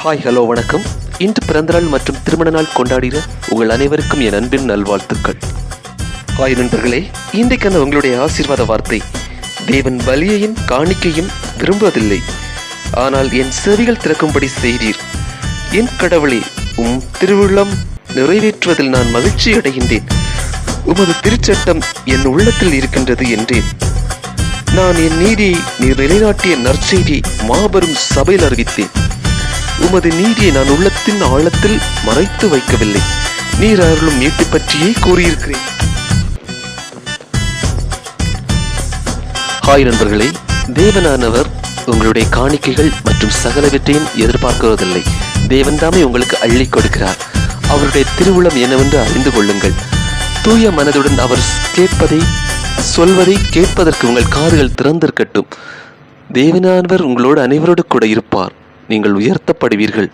Hi hello வணக்கம். இன்று பிறந்தநாள் மற்றும் திருமண நாள் கொண்டாடிற உங்கள் அனைவருக்கும் என் அன்பின் நல்வாழ்த்துக்கள். ஹாய் நண்பர்களே, இன்றைக்கான உங்களுடைய ஆசீர்வாத வார்த்தை: தேவன் பலியையும் காணிக்கையும் விரும்புவதில்லை, ஆனால் என் செவிகள் திறக்கும்படி செய்தீர். என் கடவுளே, திருவுள்ளம் நிறைவேற்றுவதில் நான் மகிழ்ச்சி அடைகின்றேன். உமது திருச்சட்டம் என் உள்ளத்தில் இருக்கின்றது என்றேன். நான் என் நீதியை நீர் நிலைநாட்டிய நற்செய்தியை மாபெரும் சபையில் அறிவித்தேன். உமது நீதியை நான் உள்ளத்தின் ஆழத்தில் மறைத்து வைக்கவில்லை. நீர் அருளும் மீட்பு பற்றியே கூறியிருக்கிறேன். ஹாய் நண்பர்களே, தேவனானவர் உங்களுடைய காணிக்கைகள் மற்றும் சகலவற்றையும் எதிர்பார்க்குவதில்லை. தேவன் தாமே உங்களுக்கு அள்ளி கொடுக்கிறார். அவருடைய திருவுளம் என்னவென்று அறிந்து கொள்ளுங்கள். தூய மனதுடன் அவர் சொல்வதை கேட்பதற்கு உங்கள் காதுகள் திறந்திருக்கட்டும். தேவனானவர் உங்களோடு அனைவரோடு கூட இருப்பார். நீங்கள் உயர்த்தப்படுவீர்கள்.